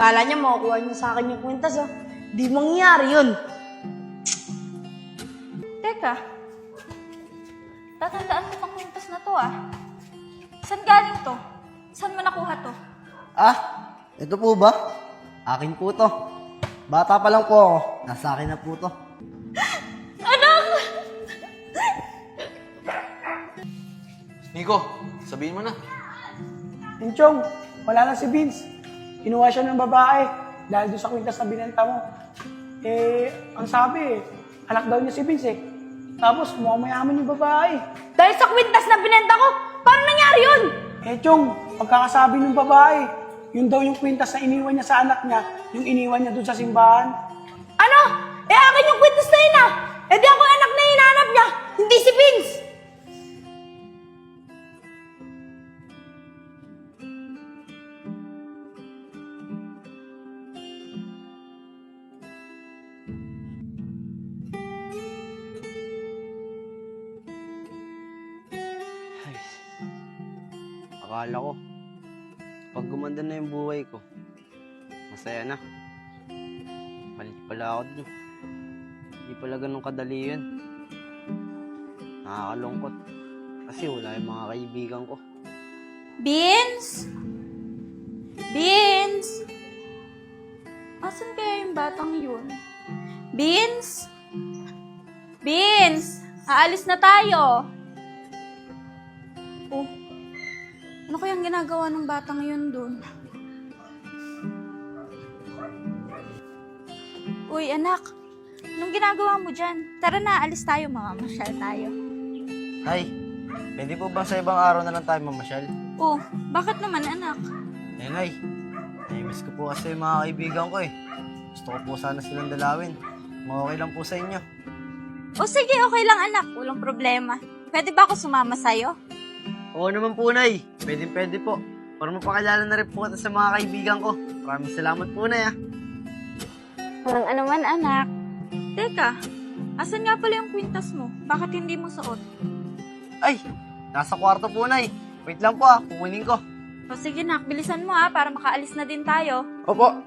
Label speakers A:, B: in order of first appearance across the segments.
A: Kala niya makukuha niya sa akin yung kwintas, oh. Di mangyayari yun.
B: Teka, tatandaan mo tong kwintas na to ah. Saan galing to? Saan mo nakuha to?
C: Ah, ito po ba? Akin po to. Bata pa lang po ako. Nasa akin na po to.
D: Nico, sabihin mo na.
E: Inchong, wala na si Vince. Kinuha siya ng babae dahil doon sa kwintas na binenta mo. Ang sabi anak daw niya si Vince eh. Tapos mukhang mayaman yung babae.
A: Dahil sa kwintas na binenta ko, paano nangyari yun?
E: Chong, pagkakasabi ng babae, yun daw yung kwintas na iniwan niya sa anak niya, yung iniwan niya doon sa simbahan.
A: Ano? Akin yung kwintas na yun, ah. Di ako yung anak na hinahanap niya, hindi si Vince.
C: Ay, akala ko, pag gumanda na yung buhay ko, masaya na. Mali pala ako dun. Hindi pala ganun kadali yun. Nakakalungkot. Kasi wala yung mga kaibigan ko.
B: Beans? Beans? Asan kaya yung batang yun? Beans? Beans! Aalis na tayo! Oh, ano kayang ginagawa ng batang yun dun? Uy, anak. Anong ginagawa mo dyan? Tara na, alis tayo, mamamasyal tayo.
C: Ay, pwede po ba sa ibang araw na lang tayo mamasyal?
B: Oh, bakit naman, anak?
C: Nay, nai-miss ko po kasi yung mga kaibigan ko eh. Gusto ko po sana silang dalawin. Okay lang po sa inyo.
B: O sige, okay lang, anak. Walang problema. Pwede ba ako sumama sa'yo?
C: Oo naman po, Nay. Pwede po. Para mapakilala na rin po kita sa mga kaibigan ko. Maraming salamat po, Nay, ah.
B: Walang anuman, anak. Teka, asan nga pala yung kwintas mo? Bakit hindi mo suot?
C: Ay, nasa kwarto po, Nay. Wait lang po, ah. Kukunin ko.
B: O sige, nak. Bilisan mo, para makaalis na din tayo.
C: Opo.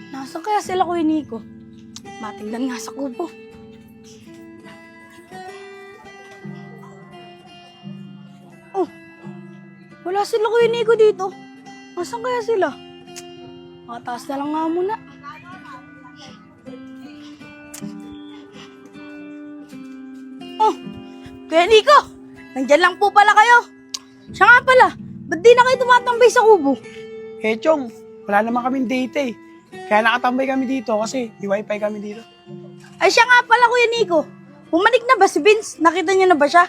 A: Nasaan kaya sila, Kuya Nico? Matingnan nga sa kubo. Oh, wala sila, Kuya Nico, dito. Nasaan kaya sila? Mataas na lang nga muna. Oh, Kuya Nico! Nandyan lang po pala kayo. Siya nga pala, ba't di na kayo tumatambay sa kubo?
E: Chong, wala naman kaming date eh. Kaya nakatambay kami dito kasi di wifi kami dito.
A: Ay, siya nga pala, Kuya Nico. Bumalik na ba si Vince? Nakita niyo na ba siya?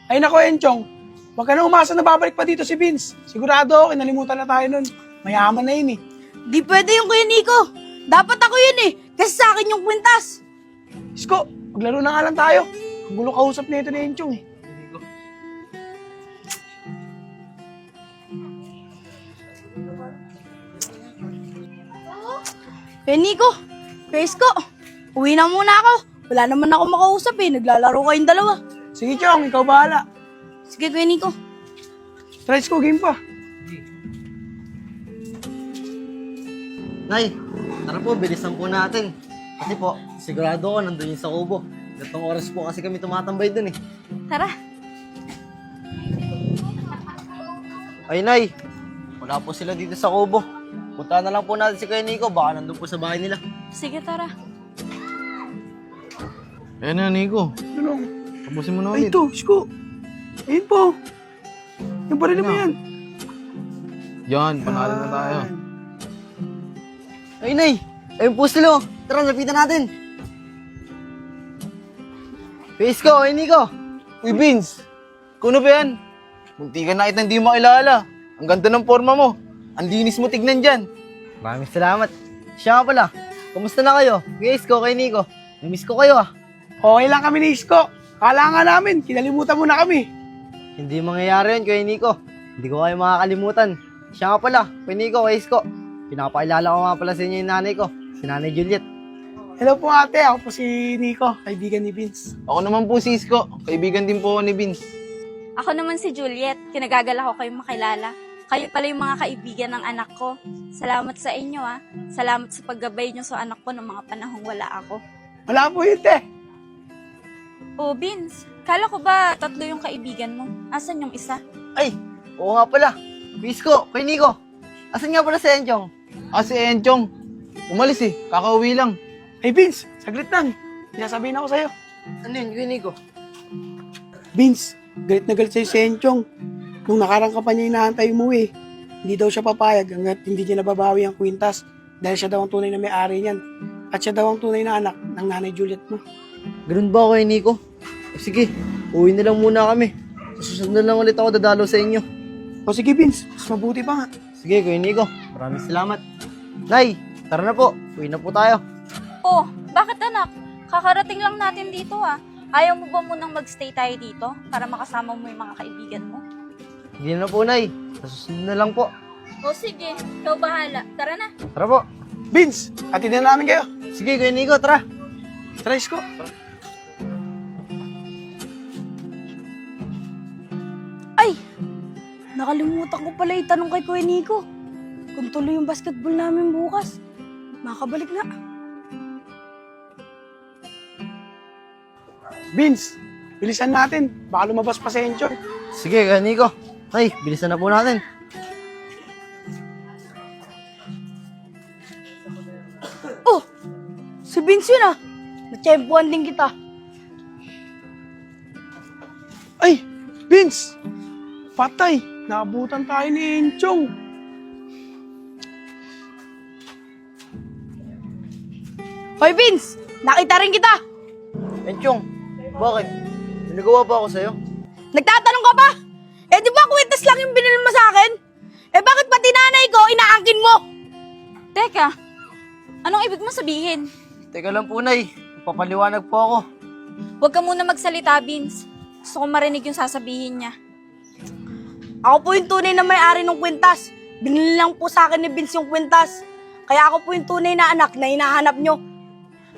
E: Ay nako, Chong, wag ka na umasa na babalik pa dito si Vince. Sigurado ako, kinalimutan na tayo nun. Mayaman na yun eh.
A: Di pwede yung Kuya Nico. Dapat ako yun eh. Kasi sa akin yung kwintas.
E: Isko, maglaro na nga lang tayo. Ang gulo kausap na ito ni Enchong eh.
A: Kuya Nico, Kuya Isko, uwi na muna ako. Wala naman ako makausap eh. Naglalaro kayong dalawa.
E: Sige, Chong, ikaw bahala.
A: Sige, Kuya Nico.
E: Try ko, game pa.
C: Nay, tara po, bilisan po natin. Kasi po, sigurado ko nandun yung sa kubo. Gatong oras po kasi kami tumatambay dun eh.
B: Tara.
C: Ay, Nay, wala po sila dito sa kubo. Punta na lang po natin si Kuya Nico, baka nandun po sa bahay nila.
B: Sige, tara.
D: Ayan na, Nico.
E: Tulong.
D: Tapusin mo na
E: Ay,
D: ulit.
E: ito, Isko. Ayun po. Yung baril mo yan.
D: Yan, panalo na tayo.
C: Ay, Nay, ayun po sila. Tara, lapitan natin. Face ko, Kuya Nico.
D: Uy, Vince. Kuno ba yan? Munti ka na kita hindi makilala. Ang ganda ng forma mo. Ang linis mo tignan dyan.
C: Maraming salamat. Siya nga pala, kumusta na kayo? Kuya Isko, Kuya Nico. Namiss ko kayo ah.
E: Okay lang kami ni Isko. Kala nga namin, kinalimutan mo na kami.
C: Hindi mangyayari yun, Kuya Nico. Hindi ko kayo makakalimutan. Siya nga pala, Kuya Nico, Kuya Isko. Pinapakilala ko nga pala sa inyo yung nanay ko, si Nanay Juliet.
E: Hello po ate, ako po si Nico, kaibigan ni Vince.
D: Ako naman po si Isko. Kaibigan din po ako ni Vince.
B: Ako naman si Juliet. Kinagagala ko kayong makilala. Kayo pala yung mga kaibigan ng anak ko. Salamat sa inyo Salamat sa paggabay nyo sa anak ko ng mga panahong wala ako.
E: Wala po yun, te.
B: Oh, Vince, kala ko ba 3 yung kaibigan mo? Asan yung isa?
C: Ay, oo nga pala. Misko, kay Nico. Asan nga pala si Enchong?
D: Si Enchong. Umalis eh, kakauwi lang.
E: Hey, Vince, saglit lang. May sasabihin ako sa'yo.
C: Ano yun, kay Nico?
E: Vince, galit na galit sa'yo si Enchong. Nung nakarang ka pa niya inaantay mo eh. Hindi daw siya papayag hanggat hindi niya nababawi ang kwintas dahil siya daw ang tunay na may-ari niyan. At siya daw ang tunay na anak ng nanay Juliet mo.
C: Ganun ba kay Nico? Sige, uwi na lang muna kami. Sa susunod na lang ulit ako dadalo sa inyo.
E: O sige, Vince, mas mabuti pa nga.
C: Sige, Kuya Nico. Maraming salamat. Nay, tara na po. Uwi na po tayo.
B: Oh, bakit anak? Kakarating lang natin dito Ayaw mo ba munang magstay tayo dito para makasama mo yung mga kaibigan mo?
C: Hindi na po, Nay. Sa susunod na lang po.
B: O sige, ikaw bahala. Tara na.
C: Tara po.
E: Vince, atid na namin kayo.
C: Sige, Kuya Nico, tara.
E: Tara, Isko.
A: Ay! Nakalimutan ko pala itanong kay Kuya Nico. Kung tuloy yung basketball namin bukas. Makabalik na.
E: Vince, bilisan natin. Baka lumabas pa si Enchong.
C: Sige, Kuya Nico. Nay, bilisan na po natin.
A: Oh! Si Vince yun Natsyempuan din kita.
E: Ay, Vince! Patay! Naabutan tayo ni Enchong.
A: Hoy Vince! Nakita rin kita!
C: Enchong, bakit? May nagawa ba ako sa'yo?
A: Nagtatanong ka pa? Eh di ba kwintas lang yung binili mo sa akin? Eh bakit pati nanay ko inaangkin mo?
B: Teka, anong ibig mo sabihin?
C: Teka lang po, Nay. Papaliwanag po ako.
B: Huwag ka muna magsalita, Vince. Gusto ko marinig yung sasabihin niya.
A: Ako po yung tunay na may-ari ng kwintas. Binili lang po sa akin ni Vince yung kwintas. Kaya ako po yung tunay na anak na hinahanap nyo.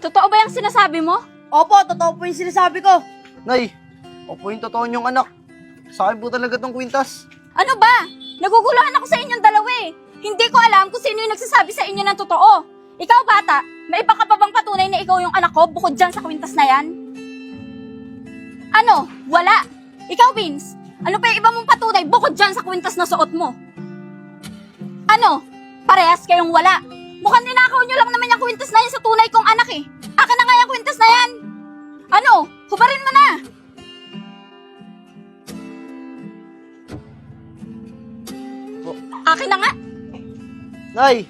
B: Totoo ba yung sinasabi mo?
A: Opo, totoo po yung sinasabi ko.
C: Nay, ako po yung totoo niyong anak. Sa akin po talaga tong kwintas.
B: Ano ba? Naguguluhan ako sa inyong dalawa Hindi ko alam kung sino yung nagsasabi sa inyo ng totoo. Ikaw, bata, may iba ka pa bang patunay na ikaw yung anak ko bukod dyan sa kwintas na yan? Ano? Wala. Ikaw, Vince, ano pa yung iba mong patunay bukod dyan sa kwintas na suot mo? Ano? Parehas kayong wala. Mukhang ninakaw nyo lang naman yung kwintas na yan sa tunay kong anak Akin na nga yung kwintas na yan. Ano? Hubarin mo na. Akin na nga.
C: Nay,